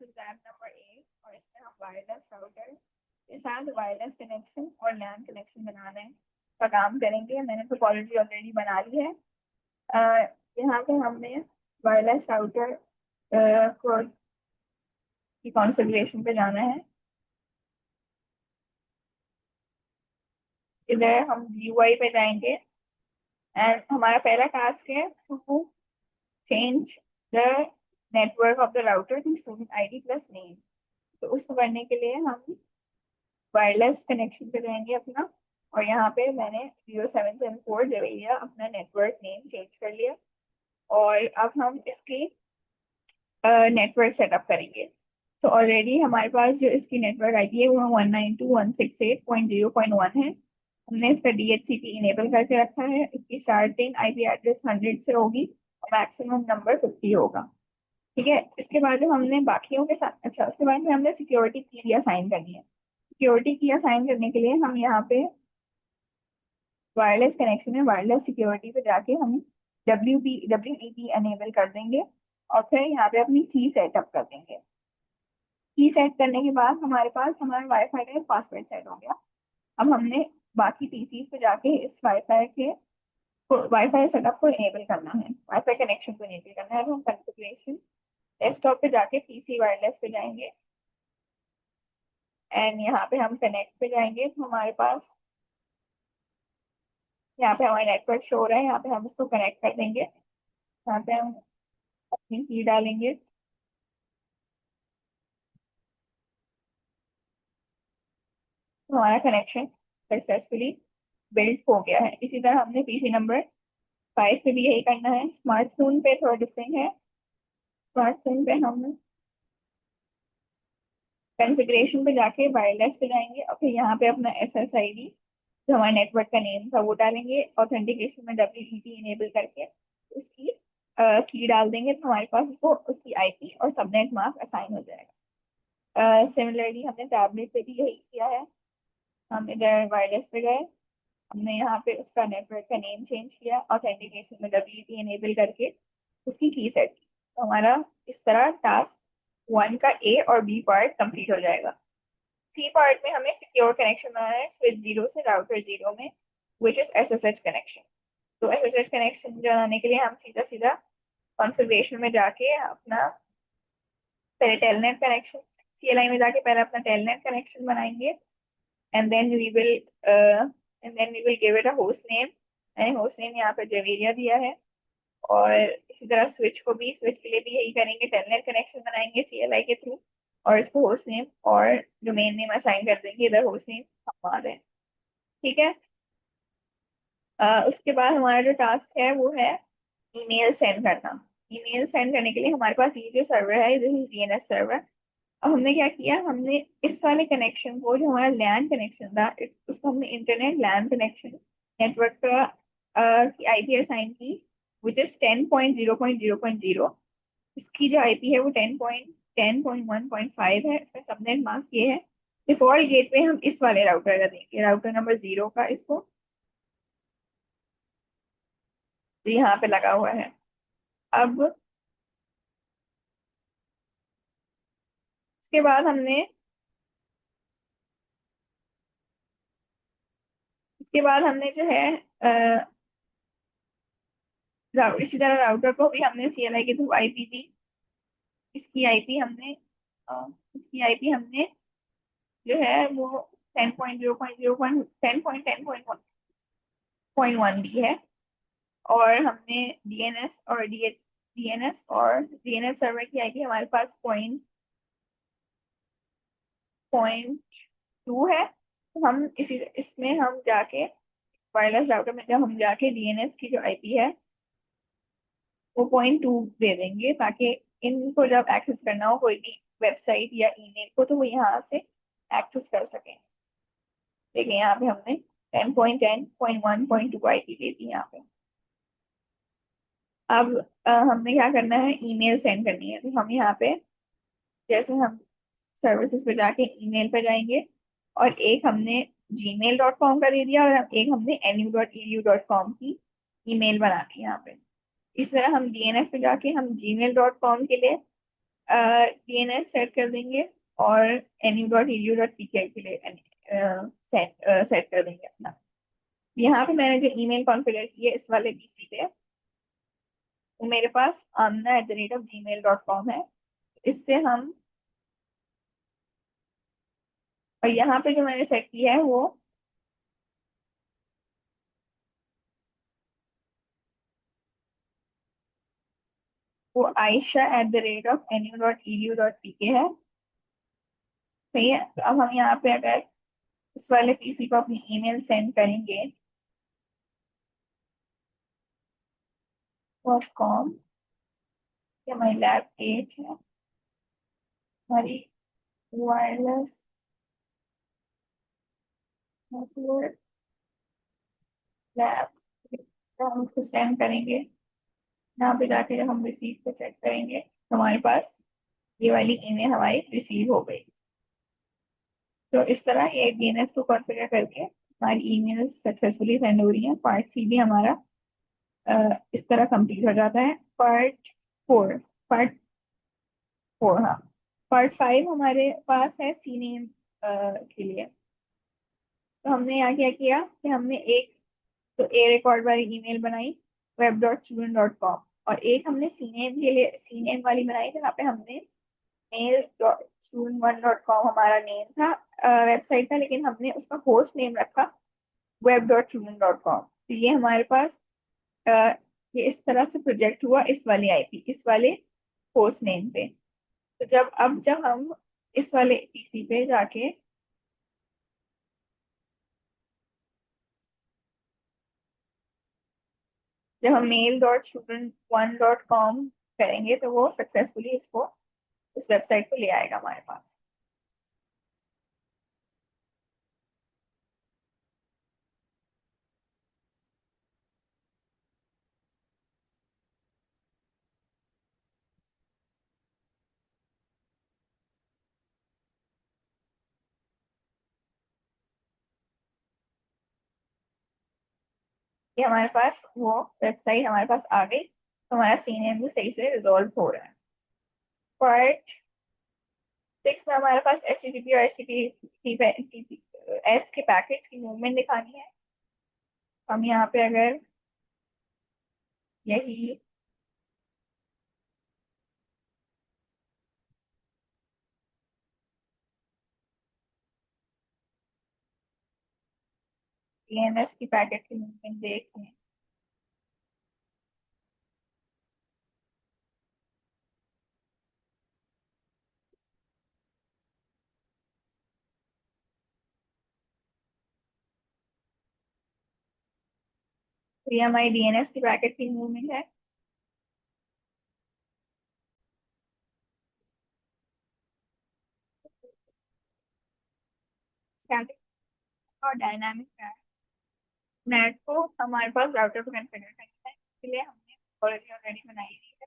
This is lab number 8 और इसमें हम वायरलेस राउटर के साथ वायरलेस कनेक्शन और लैन कनेक्शन बनाने का काम करेंगे। मैंने टोपोलॉजी ऑलरेडी बना ली है। यहाँ पे हमने वायरलेस राउटर को की कॉन्फ़िगरेशन पे जाना है। इधर हम GUI पे जाएंगे एंड हमारा पहला टास्क है to change the network of the router to student ID plus name. तो उसको करने के लिए हम वायरलेस कनेक्शन पे जाएंगे अपना, और यहाँ पे मैंने 0774 जवेरिया अपना नेटवर्क नेम चेंज कर लिया। और अब हम इसकी नेटवर्क सेटअप करेंगे। तो ऑलरेडी हमारे पास जो इसकी नेटवर्क आईपी है वो 192.168.0.1 है। हमने इसका DHCP इनेबल करके रखा है। इसकी स्टार्टिंग आईपी एड्रेस 100 से होगी और मैक्सिमम नंबर 50 होगा। ठीक है, इसके बाद जो हमने बाकियों के साथ, अच्छा उसके बाद में हमने सिक्योरिटी की भी असाइन करनी है। सिक्योरिटी की असाइन करने के लिए हम यहाँ पे वायरलेस कनेक्शन में वायरलेस सिक्योरिटी पे जाके हम WEP अनेबल कर देंगे और फिर यहाँ पे अपनी की सेटअप कर देंगे। की सेट करने के बाद हमारे पास हमारा वाईफाई का पासवर्ड सेट हो गया। अब हमने बाकी पीसी पे जाके इस वाईफाई सेटअप को इनेबल करना है, वाईफाई कनेक्शन को इनेबल करना है। तो हम कॉन्फ़िगरेशन डेस्कटॉप पे जाके पीसी वायरलेस पे जाएंगे एंड यहाँ पे हम कनेक्ट पे जाएंगे। तो हमारे पास यहाँ पे हमारा नेटवर्क शो हो रहा है, यहाँ पे हम इसको कनेक्ट कर देंगे। यहाँ पे हम अपनी की डालेंगे। तो हमारा कनेक्शन सक्सेसफुली बिल्ड हो गया है। इसी तरह हमने पीसी नंबर 5 पे भी यही करना है। स्मार्टफोन पे थोड़ा डिफरेंट है। स्मार्टफोन पे हम कॉन्फ़िगरेशन पे जाके वायरलेस पे जाएंगे और फिर यहाँ पे अपना SSID जो हमारे नेटवर्क का नेम था वो डालेंगे। ऑथेंटिकेशन में WEP इनेबल करके उसकी की डाल देंगे तो हमारे पास उसको उसकी IP और सबनेट मास्क असाइन हो जाएगा। सिमिलरली हमने टैबलेट पे भी यही किया है। हम इधर वायरलेस पे गए, हमने यहाँ पे उसका नेटवर्क का नेम चेंज किया, ऑथेंटिकेशन में WEP इनेबल करके उसकी की सेट की। तो हमारा इस तरह टास्क 1 का A और B पार्ट कंप्लीट हो जाएगा। सी पार्ट में हमें सिक्योर कनेक्शन बनाना है स्विच 0 से राउटर 0 में, विच इज SSH कनेक्शन। तो SSH कनेक्शन बनाने के लिए हम सीधा सीधा कॉन्फ़िगरेशन में जाके अपना पहले टेलनेट कनेक्शन, CLI में जाके पहले अपना टेलनेट कनेक्शन बनाएंगे and then we will give it a host name. मैंने होस्ट नेम यहाँ पे जवेरिया दिया है। और इसी तरह स्विच के लिए भी यही करेंगे, टेलनेट कनेक्शन बनाएंगे CLI के थ्रू और इसको होस्ट नेम और डोमेन नेम असाइन कर देंगे। इधर होस्ट नेम हम आ रहे हैं। ठीक है, उसके बाद हमारा जो टास्क है वो है ईमेल सेंड करना। ईमेल सेंड करने के लिए हमारे पास ये जो सर्वर है, दिस इज DNS सर्वर। अब हमने क्या किया, हमने इस वाले कनेक्शन को, जो हमारा लैन कनेक्शन था, उसको हमने इंटरनेट लैन कनेक्शन नेटवर्क का की IP असाइन की, विच इज 10.0.0.0। इसकी जो IP है वो 10.10.1.5 है। इसका सबनेट मास्क ये है। डिफॉल्ट गेटवे हम इस वाले राउटर का देंगे, राउटर नंबर 0 का। इसको यहाँ पे लगा हुआ है। अब इसके बाद हमने जो है इसी तरह राउटर को भी हमने CLI के थ्रू IP दी। इसकी आईपी हमने अ, इसकी आईपी हमने जो है वो 10.0.10.10.1 दी है। और हमने DNS सर्वर की आईपी हमारे पास पॉइंट 2 है। तो हम इसमें हम जाके वायरलेस राउटर में जब हम जाके DNS की जो आईपी है वो 0.2 दे देंगे, ताकि इनको जब एक्सेस करना हो कोई भी वेबसाइट या ईमेल को तो वो यहाँ से एक्सेस कर सकें। देखिए यहाँ पे हमने 10.10.1.2 आईपी दे दी यहाँ पे। अब हमने क्या करना है, ईमेल सेंड करनी है। तो हम यहाँ पे जैसे हम सर्विसेज पे जाके ईमेल पे जाएंगे और एक हमने gmail.com का दे दिया और एक हमने nu.edu.com की ईमेल बना दी यहाँ पे। इस तरह हम DNS पे जाके हम gmail.com के लिए डीएनएस सेट कर देंगे और nu.edu.pk के लिए सेट कर देंगे अपना। यहाँ पे मैंने जो ईमेल कॉन्फ़िगर की है इस वाले पीसी पे, वो मेरे पास amna@gmail.com है। इससे हम, और यहाँ पे जो मैंने सेट किया है वो aisha@nu.edu.pk है। सही है। तो अब हम यहाँ पे अगर इस वाले पीसी को अपनी ईमेल सेंड करेंगे, .com, ये हमारी lab 8 है, हमारी वायरलेस नेटवर्क लैब, तो हम उसको सेंड करेंगे। यहाँ पे जाके जब हम रिसीव को चेक करेंगे तो हमारे पास ये वाली ईमेल हमारी रिसीव हो गई। तो इस तरह ये डीएनएस को कॉन्फ़िगर करके हमारी ईमेल सक्सेसफुली सेंड हो रही है। पार्ट सी भी हमारा इस तरह कंप्लीट हो जाता है। पार्ट 4 हाँ। पार्ट 5 हमारे पास है सी नेम के लिए। तो हमने यहाँ क्या किया कि हमने एक तो ए रिकॉर्ड वाली ईमेल बनाई web.student.com, और एक हमने सीनेम के लिए सीनेम वाली बनाई जहाँ पे हमने mail.student1.com हमारा नेम था, वेबसाइट था, लेकिन हमने उसका होस्ट नेम रखा web.student.com। तो ये हमारे पास अ, ये इस तरह से प्रोजेक्ट हुआ इस वाली आईपी, इस वाले होस्ट नेम पे। तो जब हम इस वाले पीसी पे जाके जब हम mail.student1.com करेंगे तो वो सक्सेसफुली इसको उस वेबसाइट पे ले आएगा हमारे पास। ये हमारे पास वो वेबसाइट हमारे पास आ गई, तो हमारा सीनियर भी सही से रिजॉल्व हो रहा है। पार्ट 6 में हमारे पास HTTP और HTTPS के पैकेट्स की मूवमेंट दिखानी है। हम यहाँ पे अगर यही DNS की पैकेट की मूवमेंट देख लें, तो ये हमारी DNS की पैकेट की मूवमेंट है। स्टैटिक और डायनामिक नेट को हमारे पास राउटर को कॉन्फ़िगर करना है, इसके लिए हमने ऑलरेडी बनाई हुई है।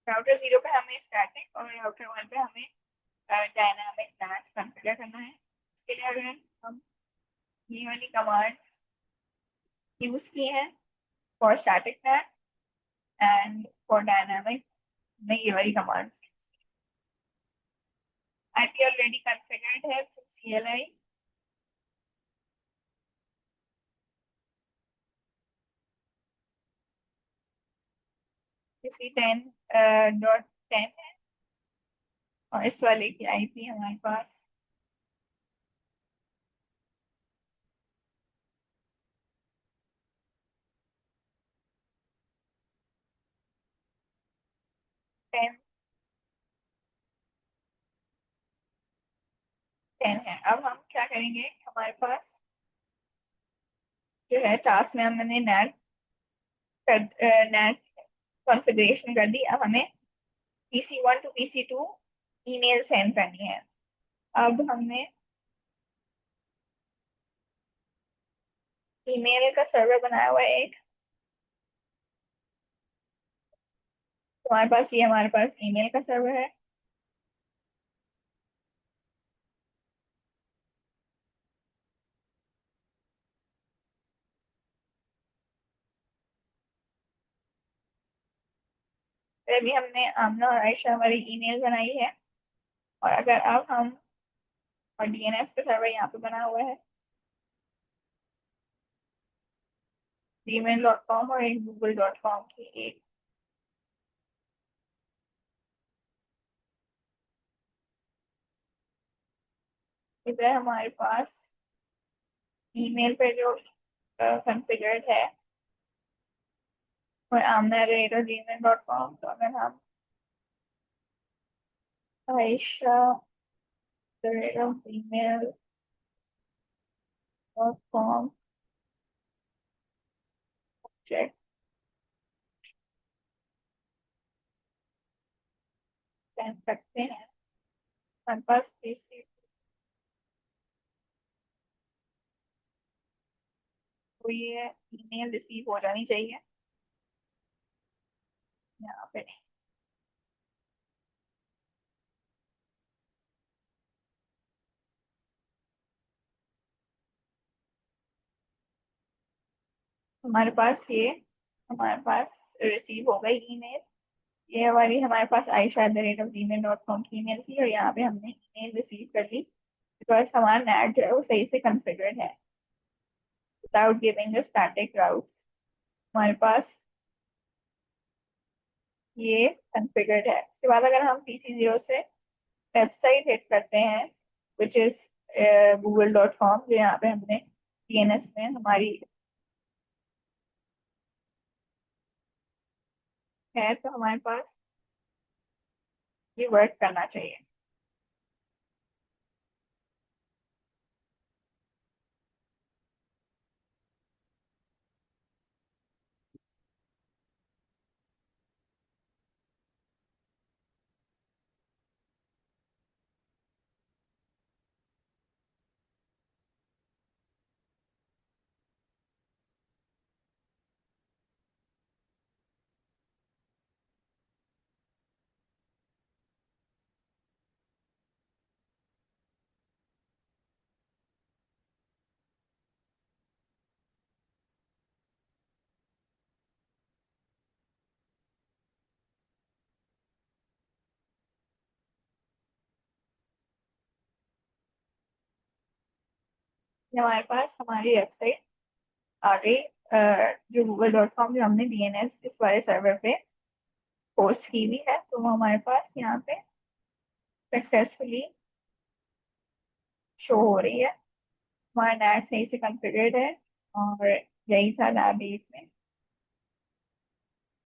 राउटर 0 पे हमें स्टैटिक और राउटर 1 पे हमें डायनामिक नेट कॉन्फ़िगर करना है। इसके लिए अगर हम ये वाली कमांड यूज की है for static net and for dynamic, में ये वाली कमांड आईपी ऑलरेडी कॉन्फ़िगर्ड है थ्रू CLI। किसी 10.10 है, और इस वाले की आईपी हमारे पास 10.10 है। अब हम क्या करेंगे, हमारे पास जो है टास्क में हमने नेट कॉन्फ़िगरेशन कर दी। अब हमें PC1 to PC2 email send करनी है। अब हमने ईमेल का सर्वर बनाया हुआ है एक, तो हमारे पास ईमेल का सर्वर है। फिर अभी हमने आमना और आयशा वाली ईमेल बनाई है। और अगर अब हम, और डीएनएस का सर्वर यहाँ पे बना हुआ है, gmail.com और एक google.com की एक, इधर हमारे पास ईमेल पे जो कॉन्फ़िगर्ड है और amna@gmail.com। तो अगर हम आयशा gmail.com चेक सेंड करते हैं, हमारे पास रिसीव, तो ये ईमेल रिसीव हो जानी चाहिए यहाँ पे। हमारे पास ये, हमारे पास रिसीव हो गई ईमेल। ये हमारी, हमारे पास aisha@gmail.com की ईमेल थी और यहाँ पे हमने ईमेल रिसीव कर ली, बिकॉज हमारा नेट जो है वो सही से कॉन्फ़िगर्ड है without giving the static routes. हमारे पास ये कॉन्फ़िगर्ड है। उसके बाद अगर हम PC0 से वेबसाइट हिट करते हैं, विच इज google.com, जो यहाँ पे हमने DNS में हमारी है, तो हमारे पास ये वर्क करना चाहिए। ये हमारे पास हमारी वेबसाइट आ गई, जो google.com, जो हमने DNS इस वाले सर्वर पे पोस्ट की हुई है, तो वो हमारे पास यहाँ पे सक्सेसफुली शो हो रही है। हमारा नेट सही से कॉन्फ़िगर्ड है और यही था लैब 8 में।